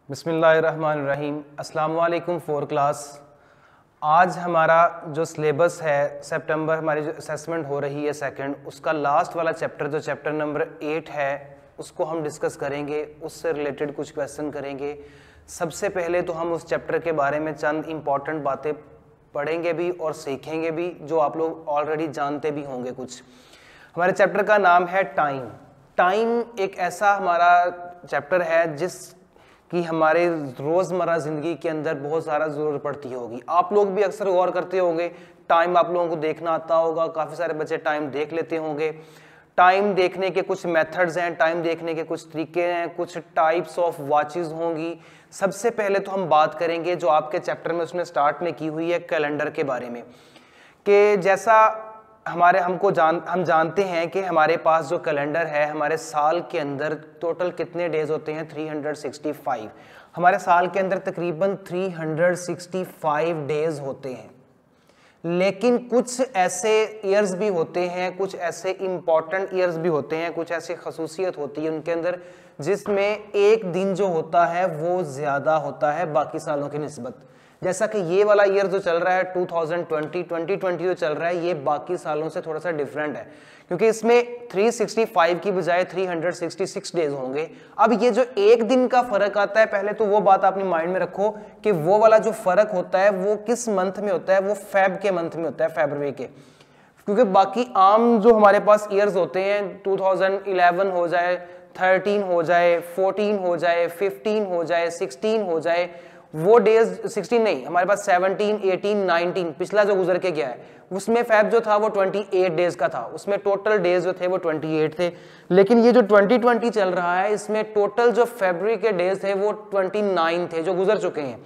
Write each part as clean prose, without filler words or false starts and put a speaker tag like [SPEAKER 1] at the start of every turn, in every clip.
[SPEAKER 1] बिस्मिल्लाहिर्रहमानिर्रहीम। अस्सलाम वालेकुम फोर क्लास। आज हमारा जो सिलेबस है, सितंबर हमारी जो असेसमेंट हो रही है सेकंड, उसका लास्ट वाला चैप्टर जो चैप्टर नंबर 8 है उसको हम डिस्कस करेंगे, उससे रिलेटेड कुछ क्वेश्चन करेंगे। सबसे पहले तो हम उस चैप्टर के बारे में चंद इम्पॉर्टेंट बातें पढ़ेंगे भी और सीखेंगे भी, जो आप लोग ऑलरेडी जानते भी होंगे कुछ। हमारे चैप्टर का नाम है टाइम। टाइम एक ऐसा हमारा चैप्टर है जिस कि हमारे रोज़मर्रा ज़िंदगी के अंदर बहुत सारा ज़रूरत पड़ती होगी। आप लोग भी अक्सर गौर करते होंगे, टाइम आप लोगों को देखना आता होगा, काफ़ी सारे बच्चे टाइम देख लेते होंगे। टाइम देखने के कुछ मेथड्स हैं, टाइम देखने के कुछ तरीके हैं, कुछ टाइप्स ऑफ वॉचेस होंगी। सबसे पहले तो हम बात करेंगे जो आपके चैप्टर में उसने स्टार्ट में की हुई है कैलेंडर के बारे में, कि जैसा हम जानते हैं कि हमारे पास जो कैलेंडर है, हमारे साल के अंदर टोटल कितने डेज होते हैं? 365। हमारे साल के अंदर तकरीबन 365 डेज होते हैं, लेकिन कुछ ऐसे ईयर्स भी होते हैं, कुछ ऐसे इंपॉर्टेंट ईयर्स भी होते हैं, कुछ ऐसी खसूसियत होती है उनके अंदर जिसमें एक दिन जो होता है वो ज़्यादा होता है बाकी सालों की निस्बत। जैसा कि ये वाला ईयर जो चल रहा है 2020 जो चल रहा है, ये बाकी सालों से थोड़ा सा डिफरेंट है, क्योंकि इसमें 365 की बजाय 366 डेज होंगे। अब ये जो एक दिन का फर्क आता है, पहले तो वो बात अपनी माइंड में रखो कि वो वाला जो फर्क होता है वो किस मंथ में होता है, वो फेब के मंथ में होता है, फरवरी के। क्योंकि बाकी आम जो हमारे पास ईयर्स होते हैं, 2011 हो जाए, 13 हो जाए, 14 हो जाए, 15 हो जाए, 16 हो जाए, वो डेज 16 नहीं, हमारे पास 17, 18, 19 पिछला जो गुजर के गया है उसमें फैब जो था वो 28 डेज का था, उसमें टोटल डेज जो थे वो 28 थे। लेकिन ये जो 2020 चल रहा है, इसमें टोटल जो फरवरी के डेज थे वो 29 थे जो गुजर चुके हैं।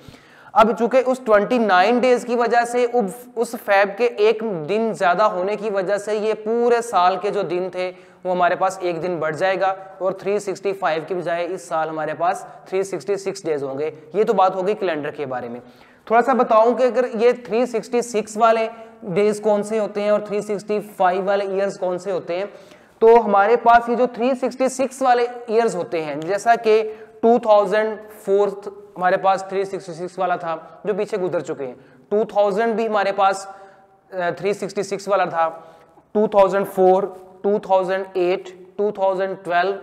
[SPEAKER 1] अब चूंकि उस 29 डेज की वजह से उस फैब के एक दिन ज्यादा होने की वजह से ये पूरे साल के जो दिन थे वो हमारे पास एक दिन बढ़ जाएगा और 365 की बजाय इस साल हमारे पास 366 डेज होंगे। ये तो बात हो गई कैलेंडर के बारे में। थोड़ा सा बताऊं कि अगर ये 366 वाले डेज कौन से होते हैं और 365 वाले ईयर्स कौन से होते हैं, तो हमारे पास ये जो 366 वाले ईयर्स होते हैं, जैसा कि 2004 हमारे पास 366 वाला था जो पीछे गुजर चुके हैं, 2000 भी हमारे पास 366 वाला था, 2004, 2008, 2012,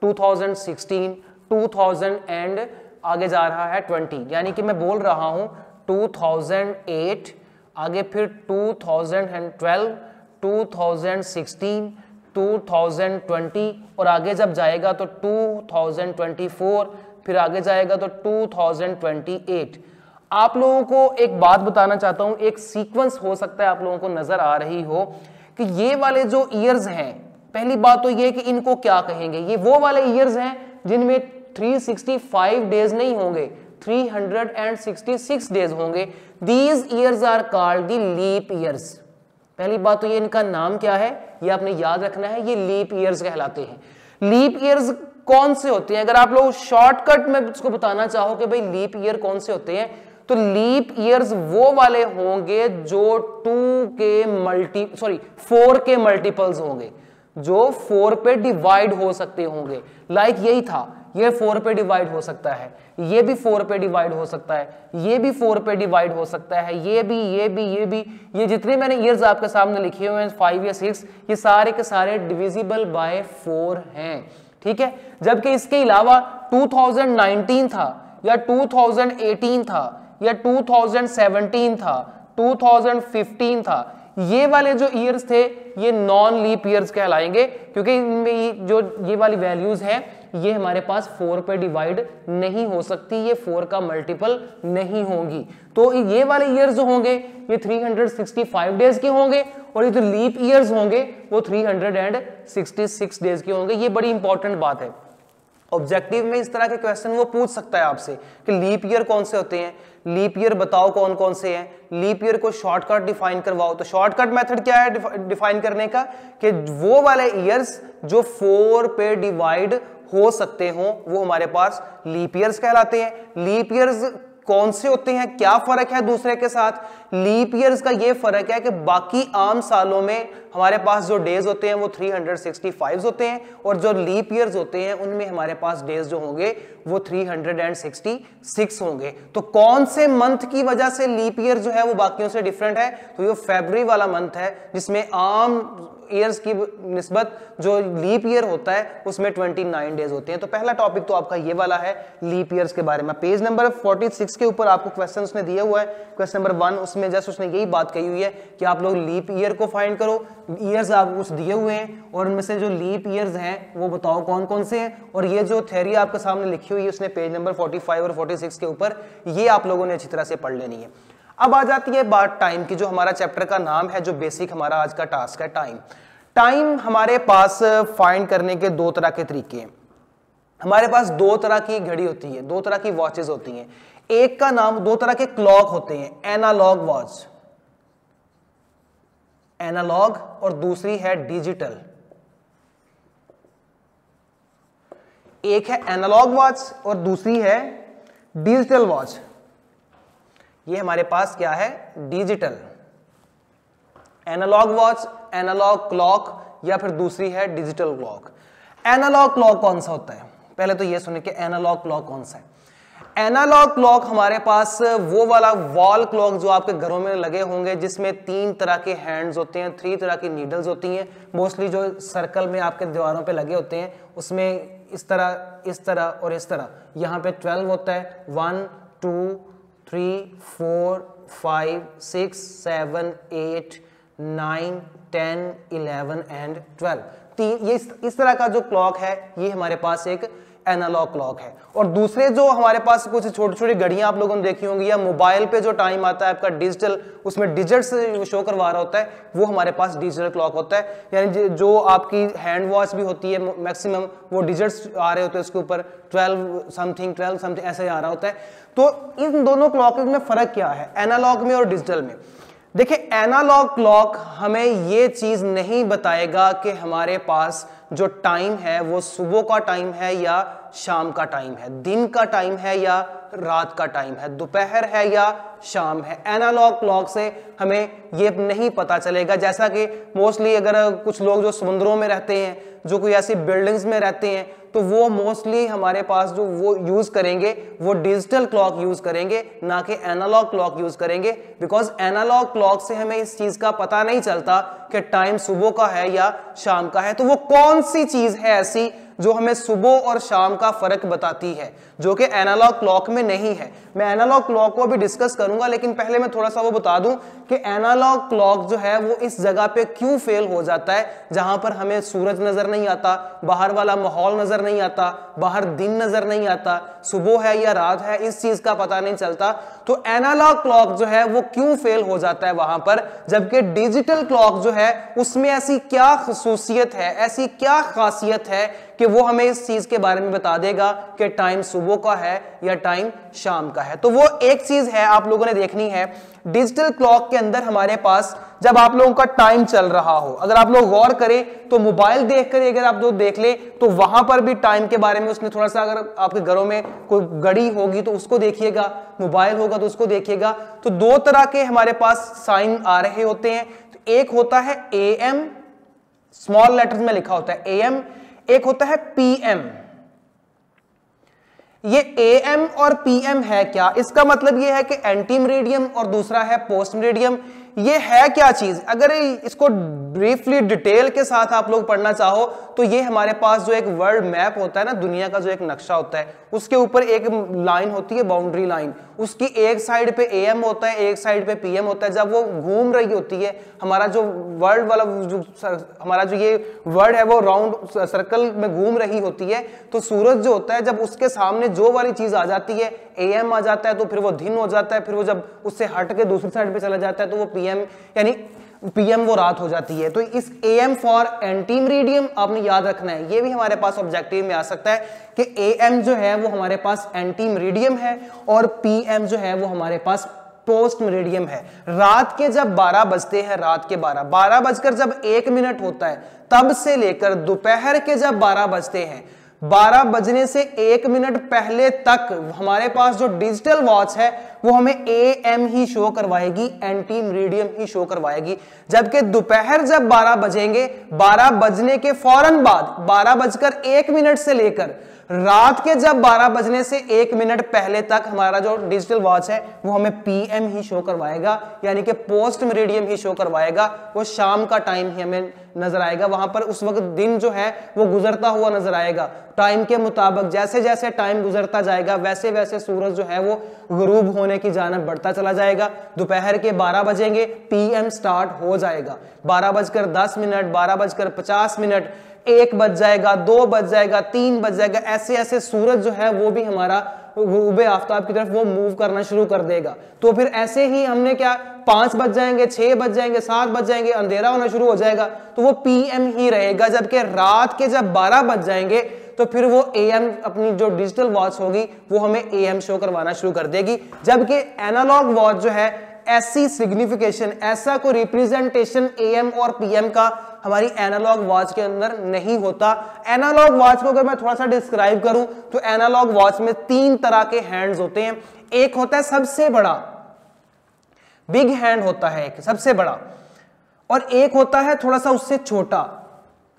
[SPEAKER 1] 2016, 2000 एंड आगे जा रहा है 20। यानी कि मैं बोल रहा हूं 2008, आगे फिर 2012, 2016, 2020 और आगे जब जाएगा तो 2024, फिर आगे जाएगा तो 2028। आप लोगों को एक बात बताना चाहता हूं, एक सीक्वेंस हो सकता है आप लोगों को नजर आ रही हो कि ये वाले जो ईयर्स हैं, पहली बात तो ये कि इनको क्या कहेंगे। ये वो वाले ईयर्स हैं जिनमें 365 डेज नहीं होंगे, 366 डेज होंगे। These years are called the leap years. पहली बात तो ये इनका नाम क्या है, ये आपने याद रखना है, ये लीप ईयर्स कहलाते हैं। लीप ईयर्स कौन से होते हैं? अगर आप लोग शॉर्टकट में उसको बताना चाहो कि भाई लीप ईयर कौन से होते हैं, तो लीप ईयर्स वो वाले होंगे जो 4 के मल्टीपल्स होंगे, जो 4 पे डिवाइड हो सकते होंगे। लाइक यही था, ये 4 पे डिवाइड हो सकता है, ये भी 4 पे डिवाइड हो सकता है, ये भी 4 पे डिवाइड हो सकता है, ये भी। ये जितने मैंने ईयर्स आपके सामने लिखे हुए हैं 5 या 6, ये सारे के सारे डिविजिबल बाय 4 हैं, ठीक है। जबकि इसके अलावा 2019 था या 2018 था या 2017 था, 2015 था, ये वाले जो ईयर्स थे ये नॉन लीप ईयर्स कहलाएंगे, क्योंकि इनमें जो ये वाली वैल्यूज हैं ये हमारे पास 4 पे डिवाइड नहीं हो सकती, ये 4 का मल्टीपल नहीं होंगी। तो ये वाले ईयर्स जो होंगे ये 365 डेज के होंगे और ये जो लीप ईयर्स होंगे वो 366 डेज के होंगे। ये बड़ी इंपॉर्टेंट बात है। ऑब्जेक्टिव में इस तरह के क्वेश्चन वो पूछ सकता है आपसे कि लीप ईयर कौन से होते हैं, लीप ईयर बताओ कौन कौन से हैं, लीप ईयर को शॉर्टकट डिफाइन करवाओ। तो शॉर्टकट मेथड क्या है डिफाइन करने का, कि वो वाले ईयर्स जो 4 पे डिवाइड हो सकते हो वो हमारे पास लीप ईयर्स कहलाते हैं। लीप ईयर्स कौन से होते हैं, क्या फर्क है दूसरे के साथ? लीप ईयर्स का ये फर्क है कि बाकी आम सालों में हमारे पास जो डेज होते हैं वो 365 होते हैं, और जो लीप ईयर्स होते हैं उनमें हमारे पास डेज जो होंगे वो 366 होंगे। तो कौन से मंथ की वजह से लीप ईयर जो है वो बाकियों से डिफरेंट है? तो ये फरवरी वाला मंथ है, जिसमें आम ईयर्स की निस्बत जो लीप ईयर होता है उसमें 29 डेज होते हैं। तो पहला टॉपिक तो आपका ये वाला है लीप ईयर्स के बारे में। पेज नंबर 46 के ऊपर आपको क्वेश्चन उसने दिया हुआ है, क्वेश्चन नंबर 1, उसमें जस्ट उसने यही बात कही हुई है कि आप लोग लीप ईयर को फाइंड करो। ईयर्स आपको कुछ दिए हुए हैं और उनमें से जो लीप ईयर्स हैं वो बताओ कौन कौन से हैं, और ये जो थ्योरी आपके सामने लिखी हुई है उसने पेज नंबर 45 और 46 के ऊपर, ये आप लोगों ने अच्छी तरह से पढ़ लेनी है। अब आ जाती है बात टाइम की, जो हमारा चैप्टर का नाम है, जो बेसिक हमारा आज का टास्क है टाइम। टाइम हमारे पास फाइंड करने के दो तरह के तरीके हैं। हमारे पास दो तरह की घड़ी होती है, दो तरह की वॉचेस होती हैं। एक का नाम, दो तरह के क्लॉक होते हैं, एनालॉग वॉच, एनालॉग, और दूसरी है डिजिटल। एक है एनालॉग वॉच और दूसरी है डिजिटल वॉच। ये हमारे पास क्या है? Digital. Analogue watch, analogue clock, या फिर दूसरी है डिजिटल क्लॉक। एनालॉग क्लॉक कौन सा होता है? पहले तो ये सुनिए कि एनालॉग क्लॉक कौन सा है। एनालॉग क्लॉक हमारे पास वो वाला वॉल क्लॉक जो आपके घरों में लगे होंगे, जिसमें 3 तरह के हैंड्स होते हैं, 3 तरह की नीडल्स होती हैं, मोस्टली जो सर्कल में आपके दीवारों पे लगे होते हैं, उसमें इस तरह और इस तरह। यहाँ पे 12 होता है, 1 2 3 4 5 6 7 8 9 10 11 एंड 12। ये इस तरह का जो क्लॉक है ये हमारे पास एक एनालॉग क्लॉक है। और दूसरे जो हमारे पास कुछ छोटी छोटी घड़ियां आप लोगों ने देखी होंगी, या मोबाइल पे जो टाइम आता है आपका डिजिटल, उसमें डिजिट्स शो करवा रहा होता है, वो हमारे पास डिजिटल क्लॉक होता है। यानी जो आपकी हैंड वॉच भी होती है मैक्सिमम वो डिजिट्स आ रहे होते हैं उसके ऊपर, 12 समथिंग ऐसे आ रहा होता है। तो इन दोनों क्लॉक में फर्क क्या है एनालॉग में और डिजिटल में? देखिए, एनालॉग क्लॉक हमें ये चीज नहीं बताएगा कि हमारे पास जो टाइम है वो सुबह का टाइम है या शाम का टाइम है, दिन का टाइम है या रात का टाइम है, दोपहर है या शाम है। एनालॉग क्लॉक से हमें ये नहीं पता चलेगा। जैसा कि मोस्टली अगर कुछ लोग जो समुद्रों में रहते हैं, जो कोई ऐसी बिल्डिंग्स में रहते हैं, तो वो मोस्टली हमारे पास जो वो यूज करेंगे वो डिजिटल क्लॉक यूज करेंगे, ना कि एनालॉग क्लॉक यूज करेंगे। बिकॉज एनालॉग क्लॉक से हमें इस चीज का पता नहीं चलता कि टाइम सुबह का है या शाम का है। तो वो कौन सी चीज है ऐसी जो हमें सुबह और शाम का फर्क बताती है, जो कि एनालॉग क्लॉक में नहीं है? मैं एनालॉग क्लॉक को भी डिस्कस करूंगा, लेकिन पहले मैं थोड़ा सा वो बता दूं कि एनालॉग क्लॉक जो है वो इस जगह पे क्यों फेल हो जाता है जहां पर हमें सूरज नजर नहीं आता, बाहर वाला माहौल नजर नहीं आता, बाहर दिन नजर नहीं आता, सुबह है या रात है इस चीज का पता नहीं चलता। तो एनालॉग क्लॉक जो है वो क्यों फेल हो जाता है वहां पर, जबकि डिजिटल क्लॉक जो है उसमें ऐसी क्या खसूसियत है, ऐसी क्या खासियत है कि वो हमें इस चीज के बारे में बता देगा कि टाइम सुबह का है या टाइम शाम का है। तो वो एक चीज है आप लोगों ने देखनी है। डिजिटल क्लॉक के अंदर हमारे पास जब आप लोगों का टाइम चल रहा हो, अगर आप लोग गौर करें तो मोबाइल देखकर अगर आप लोग देख ले तो वहां पर भी टाइम के बारे में उसने थोड़ा सा, अगर आपके घरों में कोई घड़ी होगी तो उसको देखिएगा, मोबाइल होगा तो उसको देखिएगा। तो दो तरह के हमारे पास साइन आ रहे होते हैं। तो एक होता है AM, स्मॉल लेटर्स में लिखा होता है AM, एक होता है PM। ये AM और PM है क्या? इसका मतलब ये है कि एंटी मेरिडियम और दूसरा है पोस्ट मेरिडियम। ये है क्या चीज? अगर इसको ब्रीफली डिटेल के साथ आप लोग पढ़ना चाहो तो ये हमारे पास जो एक वर्ल्ड मैप होता है ना, दुनिया का जो एक नक्शा होता है, उसके ऊपर एक लाइन होती है, बाउंड्री लाइन, उसकी एक साइड पे AM होता है, एक साइड पे PM होता है। जब वो घूम रही होती है, हमारा जो वर्ल्ड वाला जो हमारा जो ये वर्ल्ड है वो राउंड सर्कल में घूम रही होती है, तो सूरज जो होता है जब उसके सामने जो वाली चीज आ जाती है AM आ जाता है, तो फिर वो दिन हो जाता है, फिर वो जब उससे हट के दूसरी साइड पे चला जाता है तो वो PM यानी PM वो रात हो जाती है। तो इस AM फॉर एंटी मेरिडियम आपने याद रखना है, ये भी हमारे पास ऑब्जेक्टिव में आ सकता है कि AM जो है वो हमारे पास एंटी मेरिडियम है और PM जो है वो हमारे पास पोस्ट मेरिडियम है। रात के जब 12 बजते हैं, रात के 12 बजकर जब 1 मिनट होता है, तब से लेकर दोपहर के जब 12 बजते हैं, 12 बजने से 1 मिनट पहले तक हमारे पास जो डिजिटल वॉच है वो हमें AM ही शो करवाएगी, एंटी मेरिडियम ही शो करवाएगी। जबकि दोपहर जब 12 बजेंगे, 12 बजने के फौरन बाद 12:01 से लेकर रात के जब 12 बजने से 1 मिनट पहले तक हमारा जो डिजिटल वॉच है वो हमें PM ही शो करवाएगा, यानी कि पोस्ट मेरिडियम ही शो करवाएगा। वो शाम का टाइम ही हमें नजर आएगा, वहां पर उस वक्त दिन जो है वो गुजरता हुआ नजर आएगा। टाइम के मुताबिक जैसे जैसे टाइम गुजरता जाएगा वैसे वैसे सूरज जो है वो गुरूब होने की जानिब बढ़ता चला जाएगा। दोपहर के 12 बजेंगे, PM स्टार्ट हो जाएगा। 12:10, 12:50, 1 बज जाएगा, 2 बज जाएगा, 3 बज जाएगा, ऐसे ऐसे सूरज जो है वो भी हमारा गरूब आफ्ताब की तरफ वो मूव करना शुरू कर देगा। तो फिर ऐसे ही हमने क्या 5 बज जाएंगे, 6 बज जाएंगे, 7 बज जाएंगे, अंधेरा होना शुरू हो जाएगा, तो वो PM ही रहेगा। जबकि रात के जब 12 बज जाएंगे तो फिर वो AM अपनी जो डिजिटल वॉच होगी वो हमें AM शो करवाना शुरू कर देगी। जबकि एनालॉग वॉच जो है ऐसी सिग्निफिकेशन, ऐसा कोई रिप्रेजेंटेशन AM और PM का हमारी एनालॉग वॉच के अंदर नहीं होता। एनालॉग वॉच को अगर मैं थोड़ा सा डिस्क्राइब करूं तो एनालॉग वॉच में 3 तरह के हैंड्स होते हैं। एक होता है सबसे बड़ा, बिग हैंड होता है एक सबसे बड़ा, और एक होता है थोड़ा सा उससे छोटा,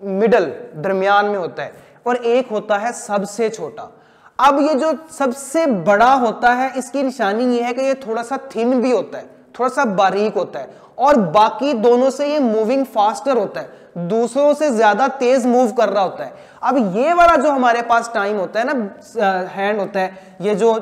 [SPEAKER 1] मिडल दरमियान में होता है, और एक होता है सबसे छोटा। अब ये जो सबसे बड़ा होता है इसकी निशानी ये है कि ये थोड़ा सा थिन भी होता है, थोड़ा सा बारीक होता है, और बाकी दोनों से ये मूविंग फास्टर होता है, दूसरों से ज्यादा तेज मूव कर रहा होता है। अब ये वाला जो हमारे पास टाइम होता है ना, हैंड होता है, ये जो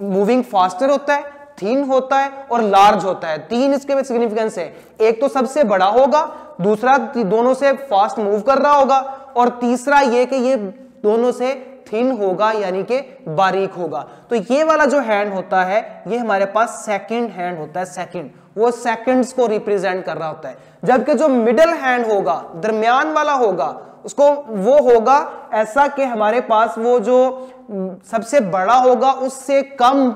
[SPEAKER 1] मूविंग फास्टर होता है, थिन होता है और लार्ज होता है। 3 इसके में सिग्निफिकेंस है। एक तो सबसे बड़ा होगा, दूसरा दोनों से फास्ट मूव कर रहा होगा, और तीसरा ये कि ये दोनों से थिन होगा यानी कि बारीक होगा। तो ये वाला जो हैंड होता है ये हमारे पास सेकंड हैंड होता है। सेकंड वो सेकंड्स को रिप्रेजेंट कर रहा होता है। जबकि जो मिडिल हैंड होगा, दरमियान वाला होगा, उसको वो होगा ऐसा कि हमारे पास वो जो सबसे बड़ा होगा उससे कम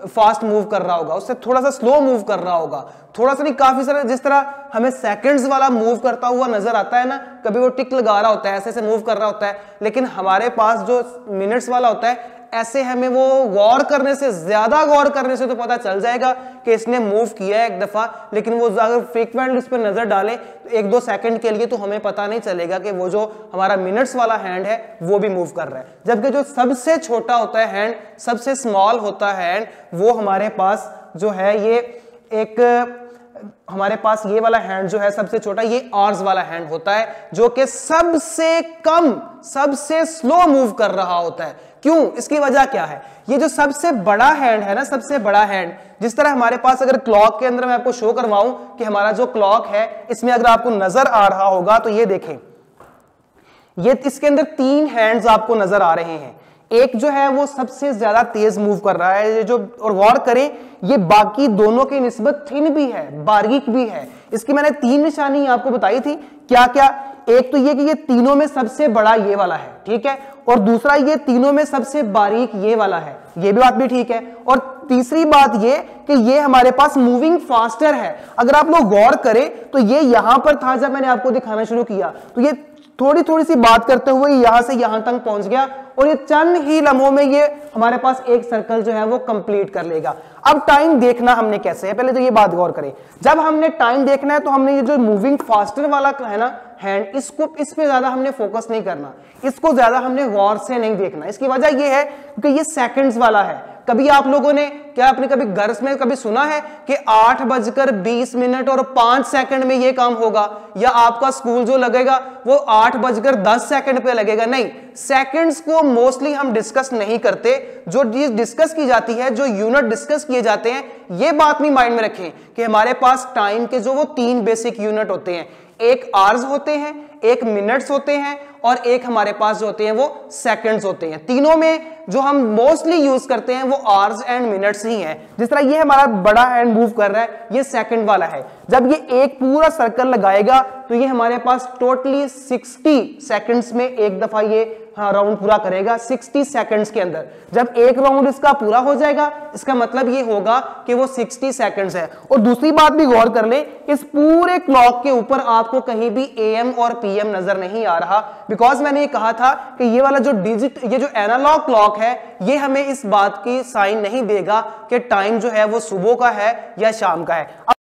[SPEAKER 1] फास्ट मूव कर रहा होगा, उससे थोड़ा सा स्लो मूव कर रहा होगा, थोड़ा सा नहीं काफी सारा। जिस तरह हमें सेकंड्स वाला मूव करता हुआ नजर आता है ना, कभी वो टिक लगा रहा होता है, ऐसे ऐसे मूव कर रहा होता है, लेकिन हमारे पास जो मिनट्स वाला होता है ऐसे हमें वो गौर करने से, ज्यादा गौर करने से तो पता चल जाएगा कि इसने मूव किया है एक दफा, लेकिन वो अगर फ्रीक्वेंटली इस पर नजर डाले तो 1-2 सेकंड के लिए तो हमें पता नहीं चलेगा कि वो जो हमारा मिनट्स वाला हैंड है वो भी मूव कर रहा है। जबकि जो सबसे छोटा होता है हैंड, सबसे स्मॉल होता है हैंड, वो हमारे पास जो है ये एक, हमारे पास ये वाला हैंड जो है सबसे छोटा, ये आर्स वाला हैंड होता है, जो कि सबसे कम, सबसे स्लो मूव कर रहा होता है। क्यों? इसकी वजह क्या है? ये जो सबसे बड़ा हैंड है ना, सबसे बड़ा हैंड, जिस तरह हमारे पास अगर क्लॉक के अंदर मैं आपको शो करवाऊं कि हमारा जो क्लॉक है इसमें अगर आपको नजर आ रहा होगा तो ये देखें, ये इसके अंदर 3 हैंड्स आपको नजर आ रहे हैं। एक जो है वो सबसे ज्यादा तेज मूव कर रहा है, ये जो, और गौर करें ये बाकी दोनों की निस्बत थिन भी है, बारीक भी है। इसकी मैंने 3 निशानी आपको बताई थी, क्या क्या? एक तो ये कि ये तीनों में सबसे बड़ा ये वाला है, ठीक है, और दूसरा ये तीनों में सबसे बारीक ये वाला है, ये भी बात भी ठीक है, और तीसरी बात ये कि ये हमारे पास मूविंग फास्टर है। अगर आप लोग गौर करें तो ये यहां पर था जब मैंने आपको दिखाना शुरू किया, तो ये थोड़ी थोड़ी सी बात करते हुए यहां से यहां तक पहुंच गया, और ये चंद ही लम्हों में ये हमारे पास एक सर्कल जो है वो कंप्लीट कर लेगा। अब टाइम देखना हमने कैसे है, पहले तो ये बात गौर करें। जब हमने टाइम देखना है तो हमने ये जो मूविंग फास्टर वाला है ना हैंड, इसको, इस पे ज्यादा हमने फोकस नहीं करना, इसको ज्यादा हमने गौर से नहीं देखना। इसकी वजह ये है कि ये सेकंड्स वाला है। कभी आप लोगों ने क्या, आपने कभी घर में कभी सुना है कि 8:20 और 5 सेकंड में ये काम होगा, या आपका स्कूल जो लगेगा वो 8:10 पे लगेगा? नहीं, सेकंड्स को मोस्टली हम डिस्कस नहीं करते। जो चीज डिस्कस की जाती है, जो यूनिट डिस्कस किए जाते हैं, ये बात नहीं माइंड में रखें कि हमारे पास टाइम के जो वो 3 बेसिक यूनिट होते हैं, एक आवर्स होते हैं, एक मिनट्स होते हैं, और एक हमारे पास जो होते हैं वो सेकंड्स होते हैं। तीनों में जो हम मोस्टली यूज करते हैं वो आवर्स एंड मिनट्स ही हैं। जिस तरह ये हमारा बड़ा हैंड मूव कर रहा है, ये सेकंड वाला है। जब ये एक पूरा सर्कल लगाएगा तो ये हमारे पास टोटली 60 सेकंड्स में एक दफा ये राउंड पूरा करेगा, 60 सेकंड्स के अंदर। जब एक राउंड इसका पूरा हो जाएगा, इसका मतलब ये होगा कि वो 60 सेकंड्स है। और दूसरी बात भी गौर कर ले, इस पूरे क्लॉक के ऊपर आपको कहीं भी AM और PM नजर नहीं आ रहा, बिकॉज मैंने ये कहा था कि ये वाला जो डिजिट, ये जो एनालॉग क्लॉक है, ये हमें इस बात की साइन नहीं देगा कि टाइम जो है वो सुबह का है या शाम का है।